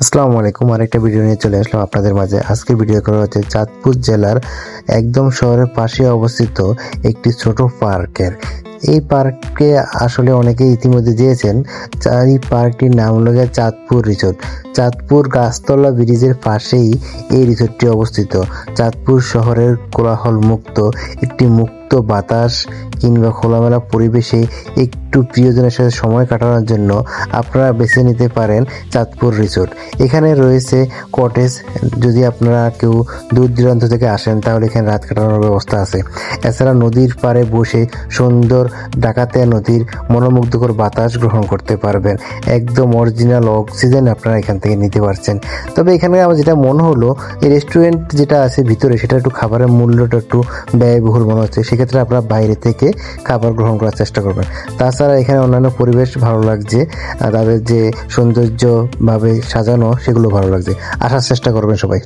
আসসালামু আলাইকুম, আরেকটা ভিডিও নিয়ে চলে আসলাম আপনাদের মাঝে। আজকের ভিডিও করা হচ্ছে চাঁদপুর জেলার একদম শহরের পাশে অবস্থিত একটি ছোট পার্কের। এই পার্কে আসলে অনেকে ইতিমধ্যে গিয়েছেন। এই পার্কটির নাম হলো চাঁদপুর রিসোর্ট। চাঁদপুর গাছতলা ব্রিজের পাশেই এই রিসোর্টটি অবস্থিত। চাঁদপুর শহরের কোলাহল মুক্ত একটি মুক্ত বাতাস কিংবা খোলামেলা পরিবেশে একটু প্রিয়জনের সাথে সময় কাটানোর জন্য আপনারা বেছে নিতে পারেন চাঁদপুর রিসোর্ট। এখানে রয়েছে কটেজ। যদি আপনারা কেউ দূর দূরান্ত থেকে আসেন তাহলে এখানে রাত কাটানোর ব্যবস্থা আছে। এছাড়া নদীর পাড়ে বসে সুন্দর ডাকাতিয়া নদীর মনোমুগ্ধকর বাতাস গ্রহণ করতে পারবেন। একদম অরিজিনাল অক্সিজেন আপনারা এখান থেকে নিতে পারছেন। তবে এখানে আমার যেটা মনে হলো, এই রেস্টুরেন্ট যেটা আছে ভিতরে সেটা একটু খাবারের মূল্যটা একটু ব্যয়বহুল মনে হচ্ছে। সেক্ষেত্রে আপনারা বাইরে থেকে খাবার গ্রহণ করার চেষ্টা করবেন। তাছাড়া এখানে অন্যান্য পরিবেশ ভালো লাগছে, তাদের যে সৌন্দর্যভাবে সাজানো সেগুলো ভালো লাগছে। আসার চেষ্টা করবেন সবাই।